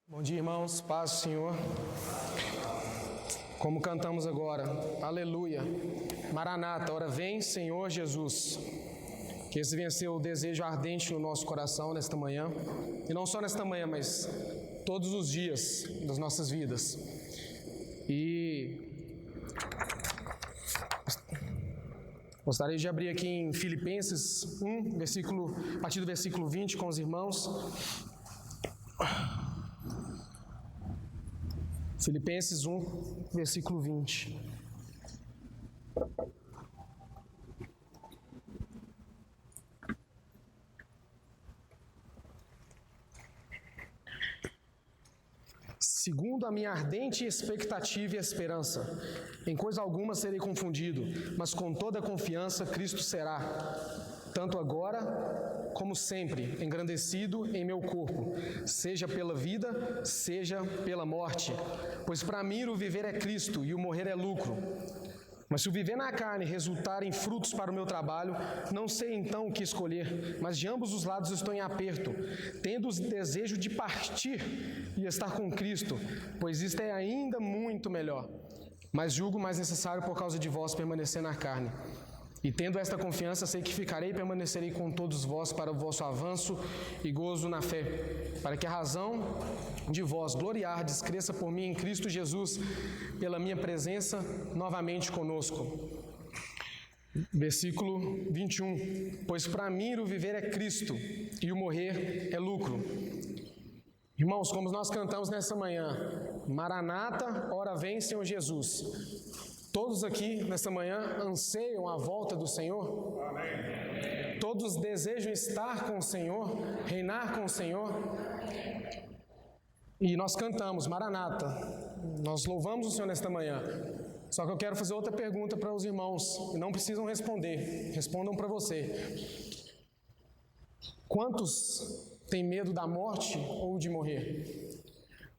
Bom dia, irmãos, paz do Senhor. Como cantamos agora, aleluia, Maranata, ora vem, Senhor Jesus. Que esse venha ser o desejo ardente no nosso coração nesta manhã, e não só nesta manhã, mas todos os dias das nossas vidas. E gostaria de abrir aqui em Filipenses 1, a partir do versículo 20 com os irmãos. Filipenses 1, versículo 20. Segundo a minha ardente expectativa e esperança, em coisa alguma serei confundido, mas com toda a confiança Cristo será, tanto agora como sempre, engrandecido em meu corpo, seja pela vida, seja pela morte. Pois para mim o viver é Cristo e o morrer é lucro. Mas se o viver na carne resultar em frutos para o meu trabalho, não sei então o que escolher, mas de ambos os lados estou em aperto, tendo o desejo de partir e estar com Cristo, pois isto é ainda muito melhor. Mas julgo mais necessário por causa de vós permanecer na carne. E tendo esta confiança, sei que ficarei e permanecerei com todos vós para o vosso avanço e gozo na fé, para que a razão de vós gloriardes cresça por mim em Cristo Jesus, pela minha presença novamente conosco. Versículo 21. Pois para mim o viver é Cristo e o morrer é lucro. Irmãos, como nós cantamos nessa manhã, Maranata, ora vem, Senhor Jesus. Todos aqui, nesta manhã, anseiam a volta do Senhor? Amém. Todos desejam estar com o Senhor, reinar com o Senhor? E nós cantamos, Maranata, nós louvamos o Senhor nesta manhã. Só que eu quero fazer outra pergunta para os irmãos, e não precisam responder, respondam para você. Quantos têm medo da morte ou de morrer?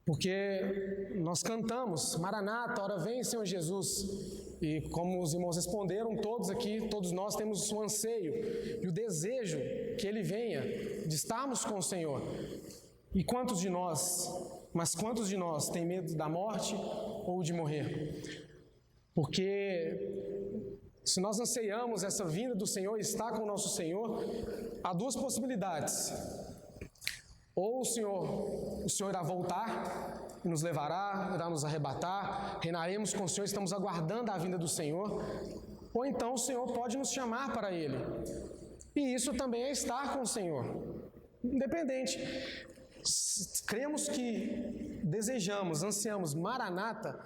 Porque nós cantamos, Maranata, ora vem, Senhor Jesus. E como os irmãos responderam, todos aqui, todos nós temos o anseio e o desejo que Ele venha, de estarmos com o Senhor. E quantos de nós têm medo da morte ou de morrer? Porque se nós anseiamos essa vinda do Senhor e estar com o nosso Senhor, há duas possibilidades. Ou o Senhor irá voltar e nos levará, irá nos arrebatar, reinaremos com o Senhor, estamos aguardando a vinda do Senhor. Ou então o Senhor pode nos chamar para Ele. E isso também é estar com o Senhor. Independente. Cremos que desejamos, ansiamos, Maranata,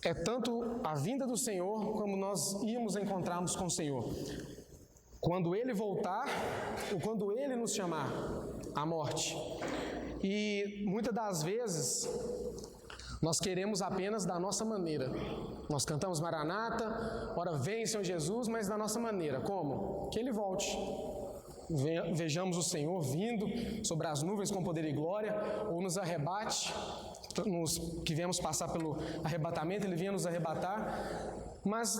é tanto a vinda do Senhor como nós íamos encontrarmos com o Senhor. Quando Ele voltar ou quando Ele nos chamar, a morte. E muitas das vezes nós queremos apenas da nossa maneira. Nós cantamos Maranata, ora vem, Senhor Jesus, mas da nossa maneira. Como? Que Ele volte. Vejamos o Senhor vindo sobre as nuvens com poder e glória, ou nos arrebate, que viemos passar pelo arrebatamento, Ele vinha nos arrebatar. Mas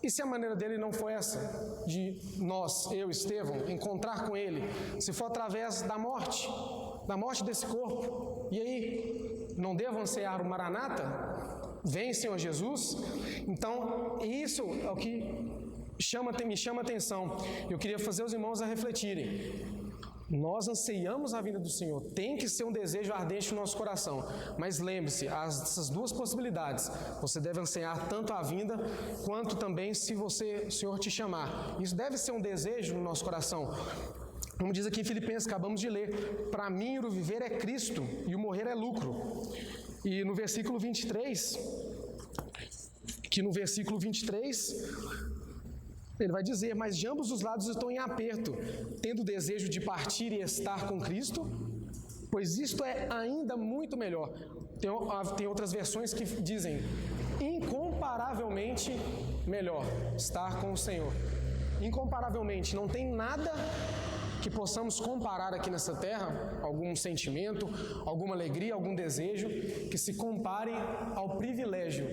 e se a maneira dele não foi essa? De nós, eu, Estevão, encontrar com Ele, se for através da morte desse corpo, e aí, não devo ansiar o Maranata? Vem, Senhor Jesus? Então, isso é o que me chama a atenção. Eu queria fazer os irmãos a refletirem. Nós anseiamos a vinda do Senhor, tem que ser um desejo ardente no nosso coração, mas lembre-se, essas duas possibilidades, você deve anseiar tanto a vinda, quanto também se o Senhor te chamar. Isso deve ser um desejo no nosso coração. Como diz aqui em Filipenses, acabamos de ler, para mim o viver é Cristo e o morrer é lucro. E no versículo 23, ele vai dizer, mas de ambos os lados estou em aperto, tendo o desejo de partir e estar com Cristo, pois isto é ainda muito melhor. Tem outras versões que dizem, incomparavelmente melhor, estar com o Senhor. Incomparavelmente, não tem nada que possamos comparar aqui nessa terra algum sentimento, alguma alegria, algum desejo, que se compare ao privilégio,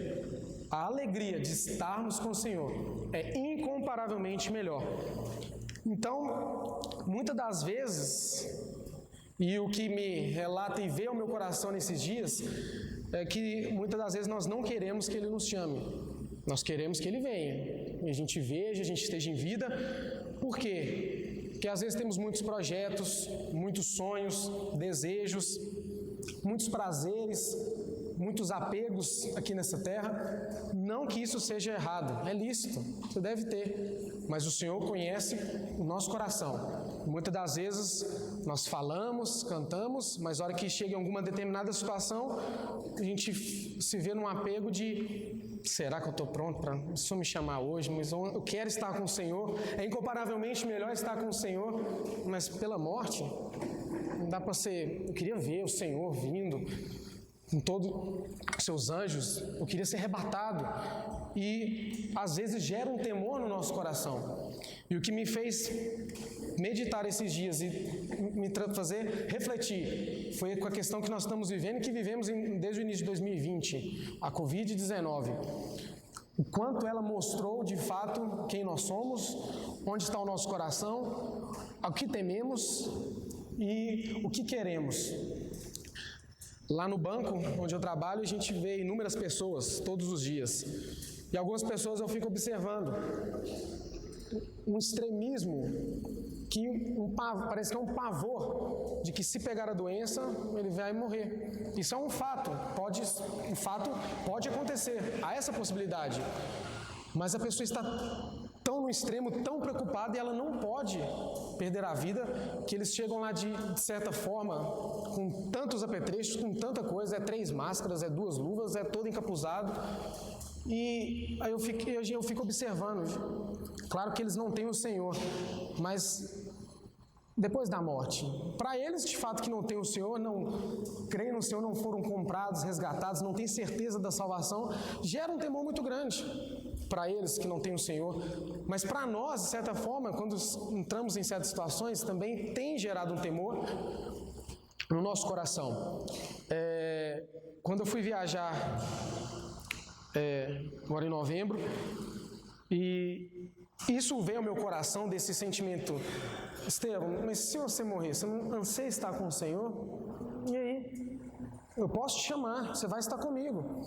a alegria de estarmos com o Senhor. É incomparavelmente melhor. Então, muitas das vezes, e o que me relata e veio ao meu coração nesses dias, é que muitas das vezes nós não queremos que Ele nos chame. Nós queremos que Ele venha, e a gente veja, a gente esteja em vida. Por quê? Porque às vezes temos muitos projetos, muitos sonhos, desejos, muitos prazeres, muitos apegos aqui nessa terra. Não que isso seja errado, é lícito, você deve ter, mas o Senhor conhece o nosso coração. Muitas das vezes nós falamos, cantamos, mas na hora que chega em alguma determinada situação, a gente se vê num apego de: será que eu estou pronto para o Senhor me chamar hoje? Mas eu quero estar com o Senhor. É incomparavelmente melhor estar com o Senhor, mas pela morte não dá para ser. Eu queria ver o Senhor vindo com todos os seus anjos, eu queria ser arrebatado, e às vezes gera um temor no nosso coração. E o que me fez meditar esses dias e me fazer refletir foi com a questão que nós estamos vivendo e que vivemos desde o início de 2020, a Covid-19. O quanto ela mostrou de fato quem nós somos, onde está o nosso coração, o que tememos e o que queremos. Lá no banco onde eu trabalho, a gente vê inúmeras pessoas todos os dias. E algumas pessoas eu fico observando um extremismo, parece que é um pavor de que se pegar a doença, ele vai morrer. Isso é um fato, pode acontecer, há essa possibilidade. Mas a pessoa está tão no extremo, tão preocupada, e ela não pode perder a vida, que eles chegam lá de certa forma, com tantos apetrechos, com tanta coisa, 3 máscaras, 2 luvas, todo encapuzado. E aí eu fico observando. Claro que eles não têm o Senhor, mas depois da morte, para eles de fato que não têm o Senhor, não creem no Senhor, não foram comprados, resgatados, não têm certeza da salvação, gera um temor muito grande para eles que não têm o Senhor. Mas para nós, de certa forma, quando entramos em certas situações, também tem gerado um temor no nosso coração. Quando eu fui viajar agora em novembro, e isso veio ao meu coração, desse sentimento: Estevão, mas se você morrer, você não anseia estar com o Senhor? E aí? Eu posso te chamar, você vai estar comigo.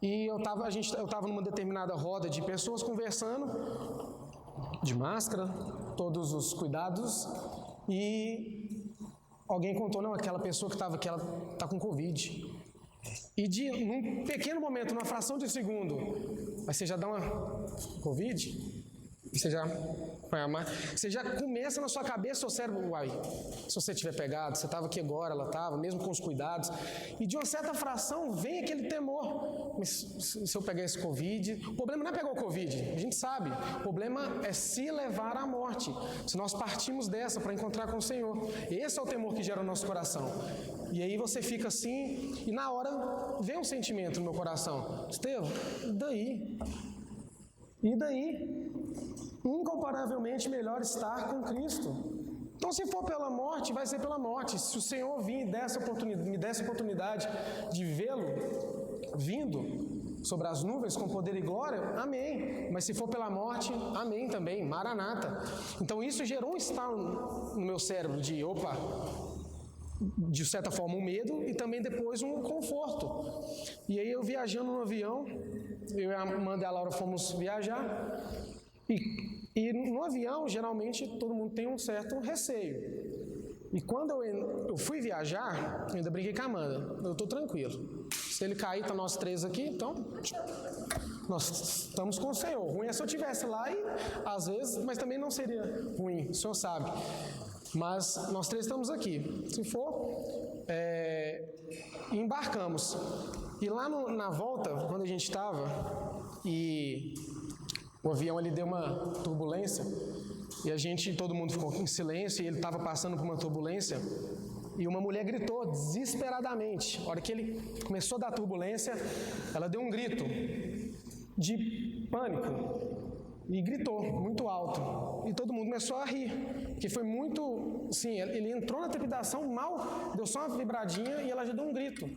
E eu estava numa determinada roda de pessoas conversando, de máscara, todos os cuidados, e alguém contou: não, aquela pessoa que ela está com Covid. E num pequeno momento, numa fração de segundo, mas você já dá uma Covid? Você já começa na sua cabeça, seu cérebro: uai, se você tiver pegado, você estava aqui agora, ela estava, mesmo com os cuidados. E de uma certa fração vem aquele temor: mas se eu pegar esse Covid, o problema não é pegar o Covid, a gente sabe, o problema é se levar à morte, se nós partimos dessa para encontrar com o Senhor. Esse é o temor que gera no nosso coração. E aí você fica assim, e na hora vem um sentimento no meu coração: Estevão, e daí? Incomparavelmente melhor estar com Cristo. Então, se for pela morte, vai ser pela morte. Se o Senhor vir e me der essa oportunidade de vê-lo vindo sobre as nuvens com poder e glória, amém. Mas se for pela morte, amém também, maranata. Então isso gerou um estalo no meu cérebro de de certa forma um medo e também depois um conforto. E aí eu viajando no avião, eu e a Amanda e a Laura fomos viajar, e no avião geralmente todo mundo tem um certo receio. E quando eu fui viajar, eu ainda brinquei com a Amanda: eu estou tranquilo, se ele cair, tá nós 3 aqui, então nós estamos com o Senhor. Ruim é se eu estivesse lá, e às vezes, mas também não seria ruim, o Senhor sabe. Mas nós 3 estamos aqui. Se for, embarcamos. E lá na volta, quando a gente estava, e o avião ele deu uma turbulência, e todo mundo ficou em silêncio, e ele estava passando por uma turbulência, e uma mulher gritou desesperadamente. A hora que ele começou a dar turbulência, ela deu um grito de pânico. e gritou muito alto. E todo mundo começou a rir, porque foi muito, sim, ele entrou na trepidação, mal, deu só uma vibradinha e ela já deu um grito.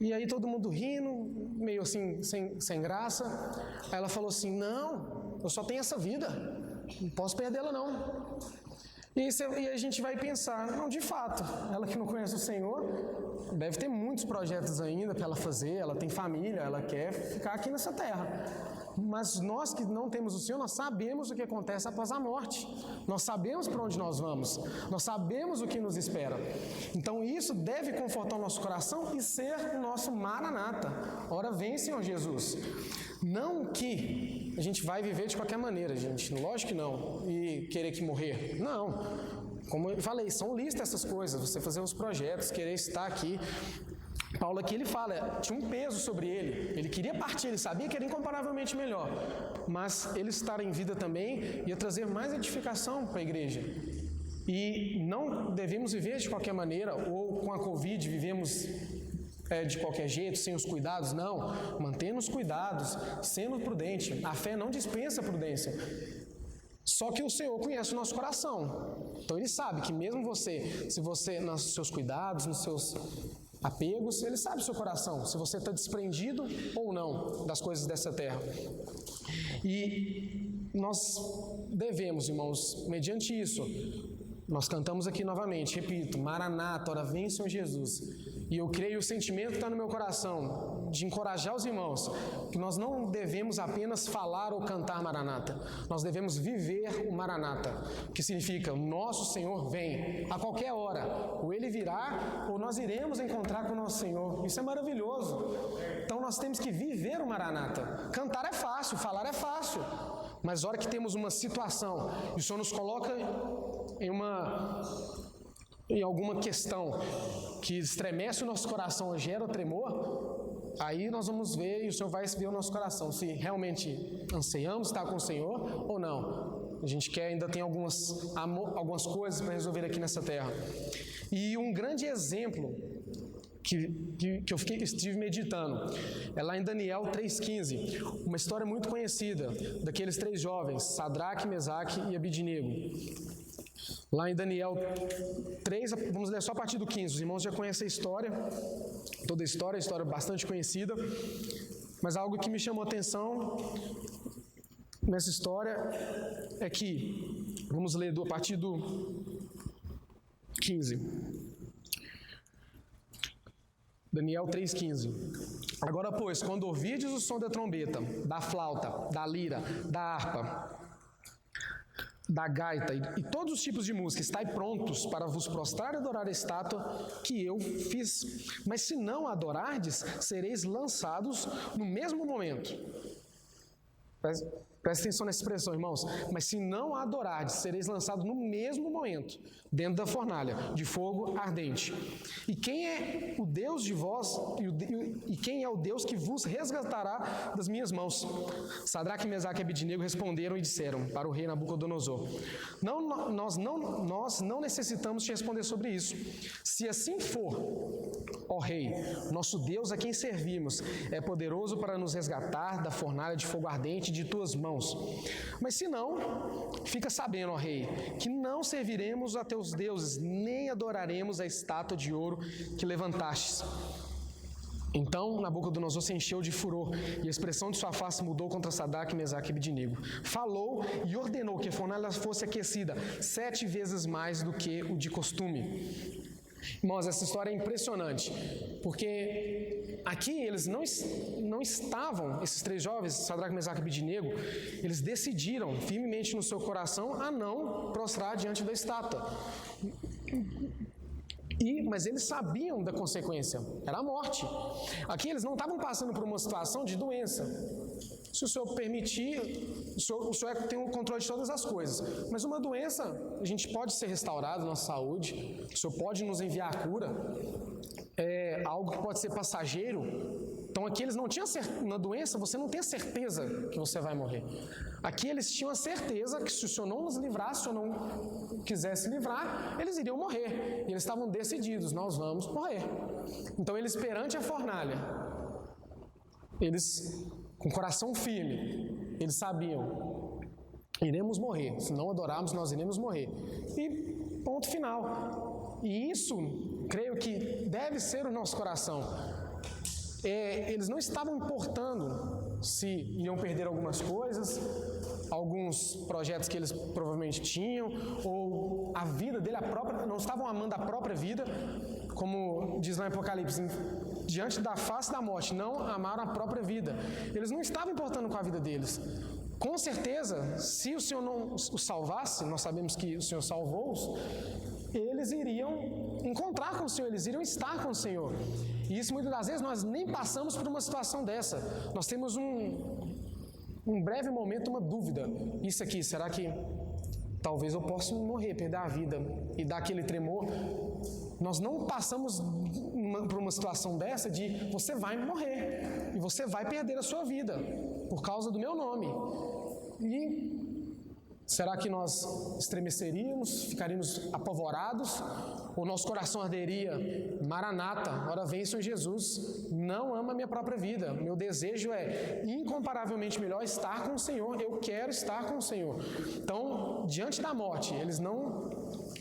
E aí todo mundo rindo, meio assim, sem graça. Aí ela falou assim, não, eu só tenho essa vida, não posso perdê-la não. E a gente vai pensar, não, de fato, ela que não conhece o Senhor, deve ter muitos projetos ainda para ela fazer, ela tem família, ela quer ficar aqui nessa terra. Mas nós que não temos o Senhor, nós sabemos o que acontece após a morte. Nós sabemos para onde nós vamos. Nós sabemos o que nos espera. Então isso deve confortar o nosso coração e ser o nosso Maranata. Ora vem, Senhor Jesus. Não que a gente vai viver de qualquer maneira, gente. Lógico que não. E querer que morrer. Não. Como eu falei, são listas essas coisas. Você fazer os projetos, querer estar aqui. Paulo aqui ele fala, tinha um peso sobre ele queria partir, ele sabia que era incomparavelmente melhor, mas ele estar em vida também ia trazer mais edificação para a igreja, e não devemos viver de qualquer maneira, ou com a Covid vivemos de qualquer jeito, sem os cuidados, não, mantendo os cuidados, sendo prudente, a fé não dispensa prudência. Só que o Senhor conhece o nosso coração, então Ele sabe que mesmo você, se você, nos seus cuidados, nos seus apegos, Ele sabe o seu coração, se você está desprendido ou não das coisas dessa terra. E nós devemos, irmãos, mediante isso, nós cantamos aqui novamente, repito, Maranata, ora vem Senhor Jesus. E eu creio o sentimento que está no meu coração, de encorajar os irmãos, que nós não devemos apenas falar ou cantar Maranata, nós devemos viver o Maranata, que significa, nosso Senhor vem, a qualquer hora, ou Ele virá, ou nós iremos encontrar com o nosso Senhor. Isso é maravilhoso. Então nós temos que viver o Maranata. Cantar é fácil, falar é fácil, mas a hora que temos uma situação, e o Senhor nos coloca em alguma questão que estremece o nosso coração, gera o tremor, aí nós vamos ver, e o Senhor vai ver o nosso coração, se realmente anseiamos estar com o Senhor ou não. A gente ainda tem algumas coisas para resolver aqui nessa terra. E um grande exemplo que eu estive meditando é lá em Daniel 3,15, uma história muito conhecida daqueles 3 jovens, Sadraque, Mesaque e Abidnego. Lá em Daniel 3, vamos ler só a partir do 15, os irmãos já conhecem a história, toda a história bastante conhecida, mas algo que me chamou a atenção nessa história é que, vamos ler a partir do 15, Daniel 3,15. Agora, pois, quando ouvirdes o som da trombeta, da flauta, da lira, da harpa, da gaita e todos os tipos de música, estai prontos para vos prostrar e adorar a estátua que eu fiz. Mas se não a adorardes, sereis lançados no mesmo momento. Presta atenção nessa expressão, irmãos. Mas se não a adorardes, sereis lançados no mesmo momento, dentro da fornalha, de fogo ardente. E quem é o Deus de vós, e quem é o Deus que vos resgatará das minhas mãos? Sadraque, Mesaque e Abidnego responderam e disseram para o rei Nabucodonosor: nós não necessitamos te responder sobre isso. Se assim for, ó rei, nosso Deus a quem servimos é poderoso para nos resgatar da fornalha de fogo ardente de tuas mãos. Mas se não, fica sabendo, ó rei, que não serviremos a teus deuses, nem adoraremos a estátua de ouro que levantastes. Então Nabucodonosor se encheu de furor, e a expressão de sua face mudou contra Sadraque, Mesaque e Abidnego. Falou e ordenou que a fornalha fosse aquecida 7 vezes mais do que o de costume. Irmãos, essa história é impressionante, porque aqui eles não estavam, esses 3 jovens, Sadraque, Mesaque e Abidnego, eles decidiram firmemente no seu coração a não prostrar diante da estátua. Mas eles sabiam da consequência, era a morte. Aqui eles não estavam passando por uma situação de doença. Se o Senhor permitir, o Senhor tem o controle de todas as coisas. Mas uma doença, a gente pode ser restaurado na saúde, o Senhor pode nos enviar a cura, é algo que pode ser passageiro. Então aqui eles não tinham na doença, você não tem a certeza que você vai morrer. Aqui eles tinham a certeza que se o Senhor não nos livrasse, se o Senhor não quisesse livrar, eles iriam morrer. E eles estavam decididos, nós vamos morrer. Então eles, perante a fornalha, eles com o coração firme, eles sabiam, iremos morrer, se não adorarmos nós iremos morrer, e ponto final. E isso, creio que deve ser o nosso coração. Eles não estavam importando se iriam perder algumas coisas, alguns projetos que eles provavelmente tinham, ou a vida dele, a própria, não estavam amando a própria vida, como diz lá em Apocalipse, diante da face da morte, não amaram a própria vida. Eles não estavam importando com a vida deles. Com certeza, se o Senhor não os salvasse, nós sabemos que o Senhor salvou-os, eles iriam encontrar com o Senhor, eles iriam estar com o Senhor. E isso muitas das vezes nós nem passamos por uma situação dessa. Nós temos um breve momento, uma dúvida. Isso aqui, será que talvez eu possa morrer, perder a vida e dar aquele tremor? Nós não passamos por uma situação dessa de você vai morrer e você vai perder a sua vida por causa do meu nome. E será que nós estremeceríamos, ficaríamos apavorados? O nosso coração arderia? Maranata, ora vem, Senhor Jesus, não amo a minha própria vida. Meu desejo é incomparavelmente melhor estar com o Senhor. Eu quero estar com o Senhor. Então, diante da morte, eles não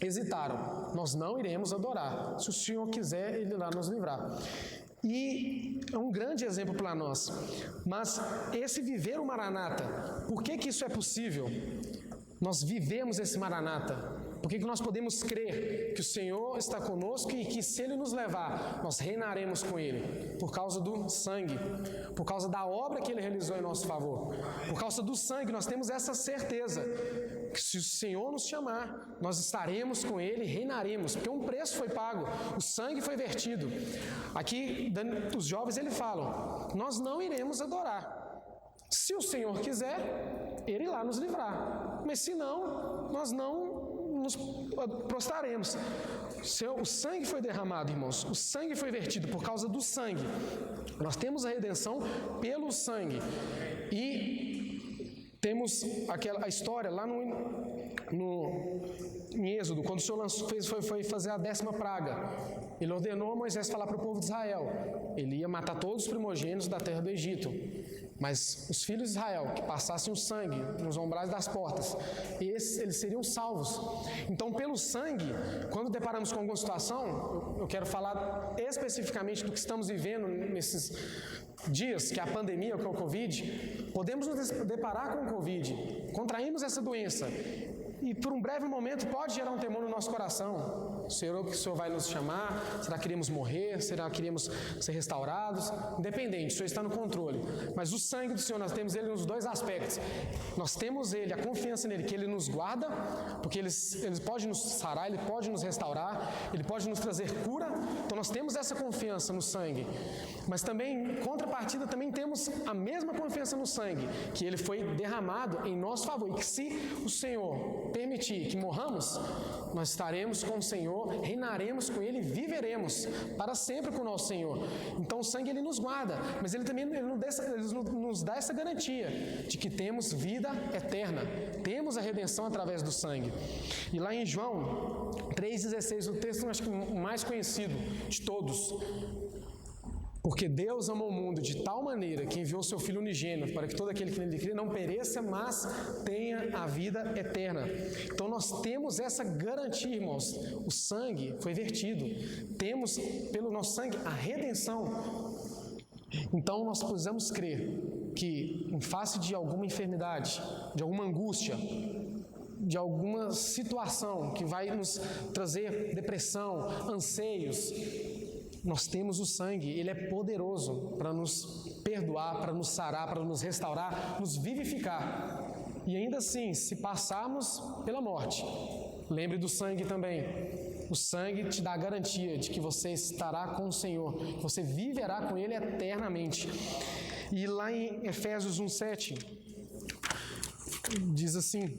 hesitaram. Nós não iremos adorar. Se o Senhor quiser, Ele irá nos livrar. E é um grande exemplo para nós. Mas esse viver o Maranata, por que isso é possível? Nós vivemos esse Maranata. Por que nós podemos crer que o Senhor está conosco e que se Ele nos levar, nós reinaremos com Ele? Por causa do sangue, por causa da obra que Ele realizou em nosso favor. Por causa do sangue, nós temos essa certeza que se o Senhor nos chamar, nós estaremos com Ele e reinaremos, porque um preço foi pago, o sangue foi vertido. Aqui, os jovens, eles falam, nós não iremos adorar. Se o Senhor quiser, Ele irá nos livrar. Mas se não, nós não nos prostraremos. O sangue foi derramado, irmãos. O sangue foi vertido por causa do sangue. Nós temos a redenção pelo sangue. E temos a história lá em Êxodo, quando o Senhor foi fazer a 10ª praga. Ele ordenou a Moisés falar para o povo de Israel. Ele ia matar todos os primogênitos da terra do Egito. Mas os filhos de Israel, que passassem o sangue nos umbrais das portas, eles seriam salvos. Então, pelo sangue, quando deparamos com alguma situação, eu quero falar especificamente do que estamos vivendo nesses dias, que é a pandemia, que é o Covid, podemos nos deparar com o Covid, contraímos essa doença, e por um breve momento pode gerar um temor no nosso coração. Será que o Senhor vai nos chamar? Será que iremos morrer? Será que iremos ser restaurados? Independente, o Senhor está no controle. Mas o sangue do Senhor, nós temos Ele nos dois aspectos. Nós temos Ele, a confiança nele, que Ele nos guarda, porque Ele pode nos sarar, Ele pode nos restaurar, Ele pode nos trazer cura. Então nós temos essa confiança no sangue. Mas também, em contrapartida, também temos a mesma confiança no sangue, que Ele foi derramado em nosso favor. E que se o Senhor permitir que morramos, nós estaremos com o Senhor, reinaremos com Ele e viveremos para sempre com o nosso Senhor. Então o sangue Ele nos guarda, mas Ele também nos dá essa garantia de que temos vida eterna, temos a redenção através do sangue. E lá em João 3,16, o texto acho que o mais conhecido de todos: porque Deus amou o mundo de tal maneira que enviou seu Filho unigênito para que todo aquele que nele crê não pereça, mas tenha a vida eterna. Então nós temos essa garantia, irmãos. O sangue foi vertido. Temos pelo nosso sangue a redenção. Então nós precisamos crer que em face de alguma enfermidade, de alguma angústia, de alguma situação que vai nos trazer depressão, anseios, nós temos o sangue, ele é poderoso para nos perdoar, para nos sarar, para nos restaurar, nos vivificar. E ainda assim, se passarmos pela morte, lembre do sangue também. O sangue te dá a garantia de que você estará com o Senhor, que você viverá com Ele eternamente. E lá em Efésios 1:7, diz assim: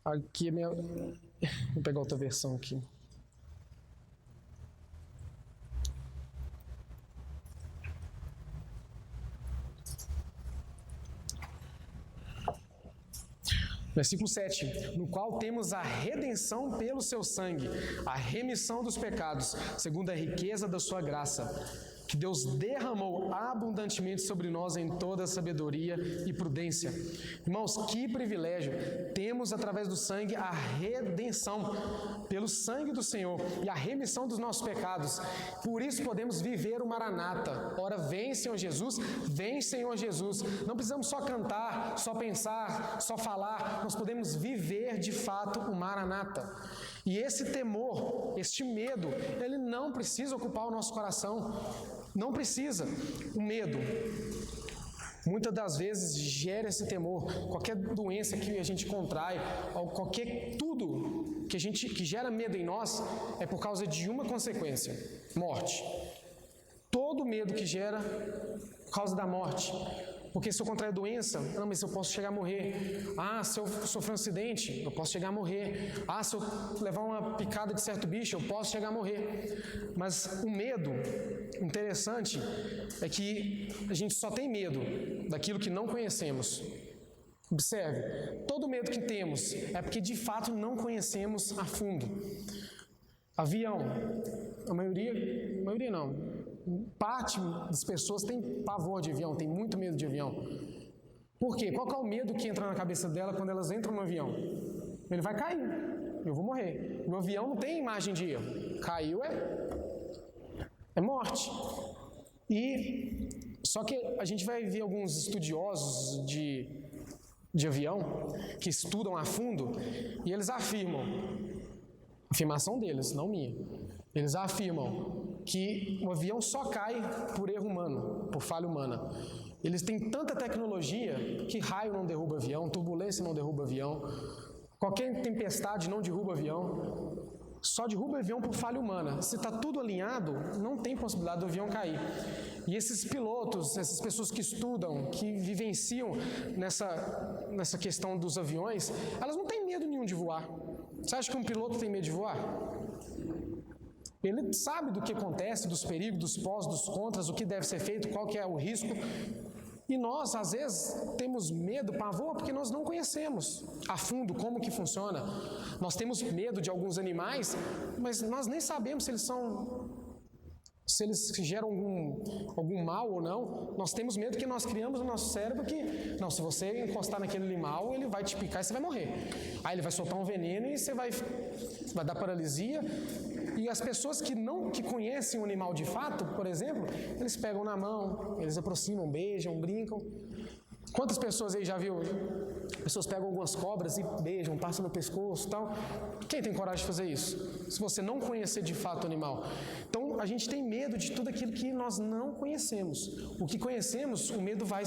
aqui é minha... Vou pegar outra versão aqui. Versículo 7, no qual temos a redenção pelo seu sangue, a remissão dos pecados, segundo a riqueza da sua graça, que Deus derramou abundantemente sobre nós em toda sabedoria e prudência. Irmãos, que privilégio! Temos através do sangue a redenção pelo sangue do Senhor e a remissão dos nossos pecados. Por isso podemos viver o Maranata. Ora, vem Senhor Jesus, vem Senhor Jesus. Não precisamos só cantar, só pensar, só falar. Nós podemos viver de fato o Maranata. E esse temor, este medo, ele não precisa ocupar o nosso coração. Não precisa. O medo, muitas das vezes, gera esse temor. Qualquer doença que a gente contrai, ou tudo que gera medo em nós, é por causa de uma consequência: morte. Todo medo que gera por causa da morte. Porque se eu contrair doença, não, mas eu posso chegar a morrer. Se eu sofrer um acidente, eu posso chegar a morrer. Se eu levar uma picada de certo bicho, eu posso chegar a morrer. Mas o medo, interessante, é que a gente só tem medo daquilo que não conhecemos. Observe, todo medo que temos é porque de fato não conhecemos a fundo. Avião, a maioria não. Parte das pessoas tem pavor de avião, tem muito medo de avião. Por quê? Qual que é o medo que entra na cabeça dela quando elas entram no avião? Ele vai cair, eu vou morrer. O avião não tem imagem de erro. Caiu é morte. Só que a gente vai ver alguns estudiosos de avião que estudam a fundo e eles afirmam, afirmação deles, não minha, eles afirmam que o avião só cai por erro humano, por falha humana. Eles têm tanta tecnologia que raio não derruba avião, turbulência não derruba avião, qualquer tempestade não derruba avião, só derruba avião por falha humana. Se está tudo alinhado, não tem possibilidade do avião cair. E esses pilotos, essas pessoas que estudam, que vivenciam nessa questão dos aviões, elas não têm medo nenhum de voar. Você acha que um piloto tem medo de voar? Ele sabe do que acontece, dos perigos, dos pós, dos contras, o que deve ser feito, qual que é o risco. E nós, às vezes, temos medo, pavor, porque nós não conhecemos a fundo como que funciona. Nós temos medo de alguns animais, mas nós nem sabemos se eles geram algum mal ou não. Nós temos medo que nós criamos no nosso cérebro que, não, se você encostar naquele animal, ele vai te picar e você vai morrer. Aí ele vai soltar um veneno e você vai dar paralisia. E as pessoas que conhecem o animal de fato, por exemplo, eles pegam na mão, eles aproximam, beijam, brincam. Quantas pessoas aí já viu? Pessoas pegam algumas cobras e beijam, passam no pescoço e tal. Quem tem coragem de fazer isso? Se você não conhecer de fato o animal. Então, a gente tem medo de tudo aquilo que nós não conhecemos. O que conhecemos, o medo vai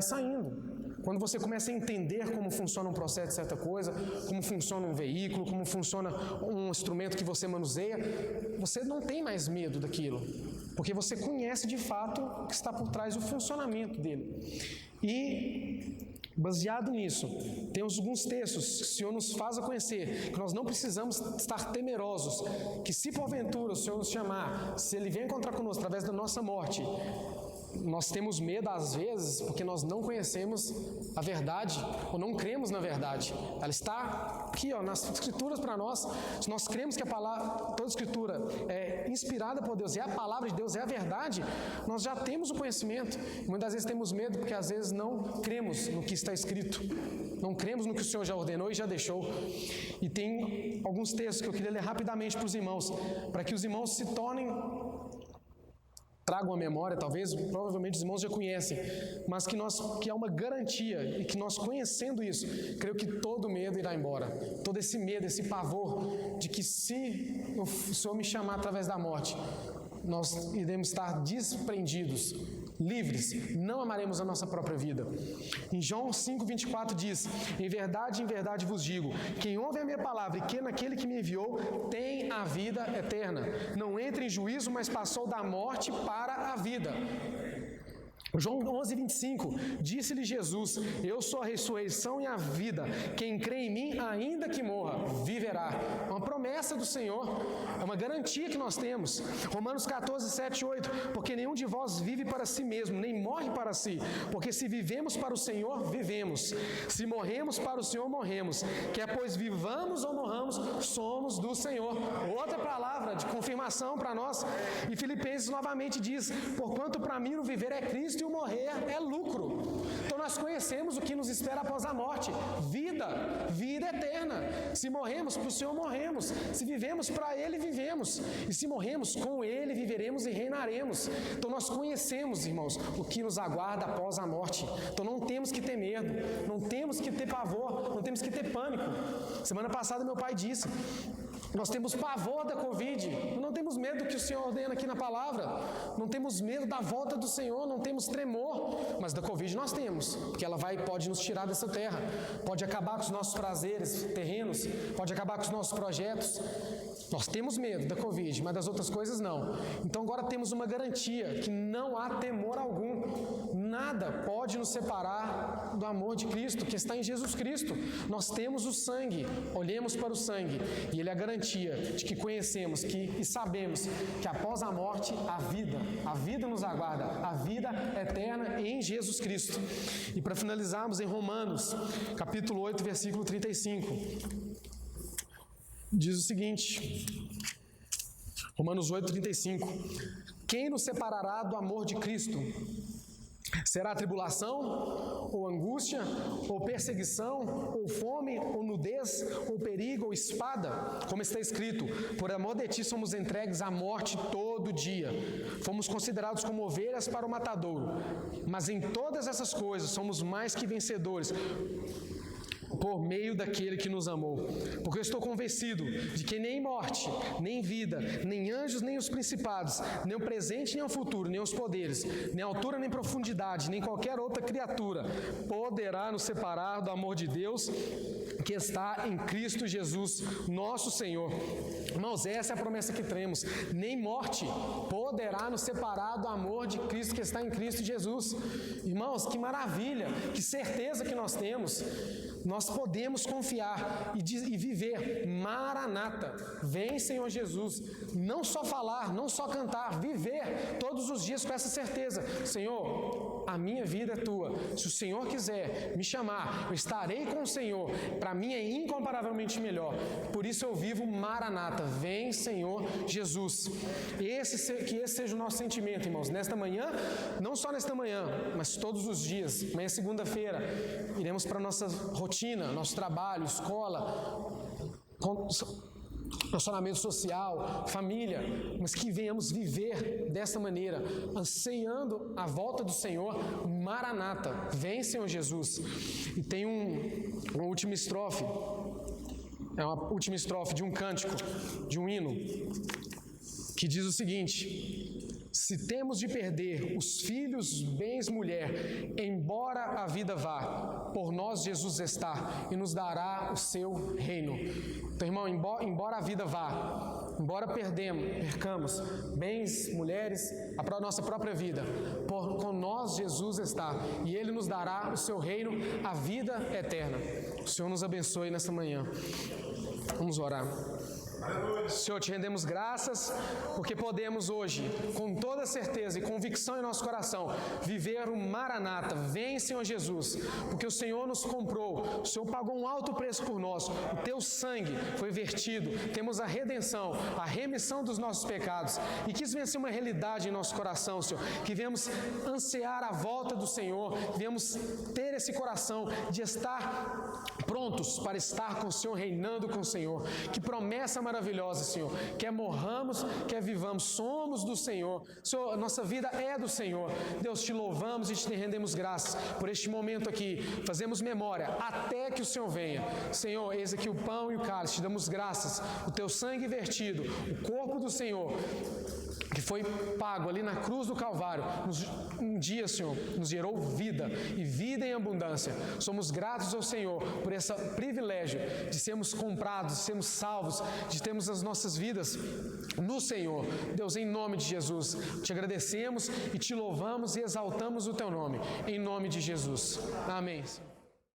saindo. Quando você começa a entender como funciona um processo de certa coisa, como funciona um veículo, como funciona um instrumento que você manuseia, você não tem mais medo daquilo, porque você conhece de fato o que está por trás do funcionamento dele. E, baseado nisso, temos alguns textos que o Senhor nos faz a conhecer, que nós não precisamos estar temerosos, que se porventura o Senhor nos chamar, se Ele vier encontrar conosco através da nossa morte, nós temos medo às vezes porque nós não conhecemos a verdade ou não cremos na verdade. Ela está aqui, nas escrituras para nós. Se nós cremos que toda a escritura é inspirada por Deus, é a palavra de Deus, é a verdade, nós já temos o conhecimento. Muitas vezes temos medo porque às vezes não cremos no que está escrito, não cremos no que o Senhor já ordenou e já deixou. E tem alguns textos que eu queria ler rapidamente para os irmãos, para que os irmãos se tornem, tragam a memória, talvez, provavelmente os irmãos já conhecem, mas que é uma garantia, e que nós conhecendo isso, creio que todo medo irá embora, todo esse medo, esse pavor, de que se o Senhor me chamar através da morte, nós iremos estar desprendidos, livres, não amaremos a nossa própria vida. Em João 5,24 diz: em verdade vos digo, quem ouve a minha palavra e crê naquele que me enviou, tem a vida eterna. Não entra em juízo, mas passou da morte para a vida. João 11:25, disse-lhe Jesus: eu sou a ressurreição e a vida, quem crê em mim, ainda que morra, viverá. É uma promessa do Senhor, é uma garantia que nós temos. Romanos 14:7-8, porque nenhum de vós vive para si mesmo, nem morre para si, porque se vivemos para o Senhor, vivemos, se morremos para o Senhor, morremos, quer pois vivamos ou morramos, somos do Senhor. Outra palavra de confirmação para nós. E Filipenses novamente diz: porquanto para mim o viver é Cristo e o morrer é lucro. Então nós conhecemos o que nos espera após a morte: vida eterna. Se morremos para o Senhor, morremos. Se vivemos para Ele, vivemos. E se morremos, com Ele viveremos e reinaremos. Então nós conhecemos, irmãos, o que nos aguarda após a morte. Então não temos que ter medo, não temos que ter pavor, não temos que ter pânico. Semana passada meu pai disse: nós temos pavor da Covid, não temos medo do que o Senhor ordena aqui na palavra, não temos medo da volta do Senhor, não temos tremor, mas da Covid nós temos, porque ela pode nos tirar dessa terra, pode acabar com os nossos prazeres terrenos, pode acabar com os nossos projetos. Nós temos medo da Covid, mas das outras coisas não. Então agora temos uma garantia que não há temor algum, nada pode nos separar do amor de Cristo, que está em Jesus Cristo. Nós temos o sangue, olhemos para o sangue, e Ele é a garantia de que conhecemos e sabemos que após a morte, a vida nos aguarda, a vida eterna em Jesus Cristo. E para finalizarmos, em Romanos, capítulo 8, versículo 35, diz o seguinte, Romanos 8:35, quem nos separará do amor de Cristo? Será tribulação, ou angústia, ou perseguição, ou fome, ou nudez, ou perigo, ou espada? Como está escrito: por amor de ti somos entregues à morte todo dia. Fomos considerados como ovelhas para o matadouro. Mas em todas essas coisas somos mais que vencedores, por meio daquele que nos amou. Porque eu estou convencido de que nem morte, nem vida, nem anjos, nem os principados, nem o presente, nem o futuro, nem os poderes, nem altura, nem profundidade, nem qualquer outra criatura poderá nos separar do amor de Deus que está em Cristo Jesus, nosso Senhor. Irmãos, essa é a promessa que temos. Nem morte poderá nos separar do amor de Cristo que está em Cristo Jesus. Irmãos, que maravilha, que certeza que nós temos. Nós podemos confiar e viver. Maranata, vem Senhor Jesus. Não só falar, não só cantar, viver todos os dias com essa certeza. Senhor, a minha vida é tua. Se o Senhor quiser me chamar, eu estarei com o Senhor. Para mim é incomparavelmente melhor. Por isso eu vivo Maranata, vem Senhor Jesus. Que esse seja o nosso sentimento, irmãos, nesta manhã, não só nesta manhã, mas todos os dias. Amanhã é segunda-feira, iremos para a nossa rotina, nosso trabalho, escola, relacionamento social, família, mas que venhamos viver dessa maneira, ansiando a volta do Senhor. Maranata, vem Senhor Jesus. E tem uma última estrofe, última estrofe de um cântico, de um hino, que diz o seguinte: se temos de perder os filhos, bens, mulher, embora a vida vá, por nós Jesus está e nos dará o seu reino. Então, irmão, embora a vida vá, embora percamos bens, mulheres, a nossa própria vida, com nós Jesus está e Ele nos dará o seu reino, a vida eterna. O Senhor nos abençoe nessa manhã. Vamos orar. Senhor, te rendemos graças porque podemos hoje, com toda certeza e convicção em nosso coração, viver o Maranata. Vem, Senhor Jesus, porque o Senhor nos comprou, o Senhor pagou um alto preço por nós, o teu sangue foi vertido, temos a redenção, a remissão dos nossos pecados, e que isso venha ser uma realidade em nosso coração, Senhor, que venhamos ansiar a volta do Senhor, que venhamos ter esse coração de estar prontos para estar com o Senhor, reinando com o Senhor. Que promessa maravilhosa, Senhor. Quer morramos, quer vivamos, somos do Senhor. Senhor, a nossa vida é do Senhor. Deus, te louvamos e te rendemos graças por este momento aqui. Fazemos memória até que o Senhor venha. Senhor, eis aqui o pão e o cálice. Te damos graças. O teu sangue vertido, o corpo do Senhor, que foi pago ali na cruz do Calvário, um dia, Senhor, nos gerou vida, e vida em abundância. Somos gratos ao Senhor por esse privilégio de sermos comprados, de sermos salvos, de termos as nossas vidas no Senhor. Deus, em nome de Jesus, te agradecemos e te louvamos e exaltamos o teu nome, em nome de Jesus. Amém.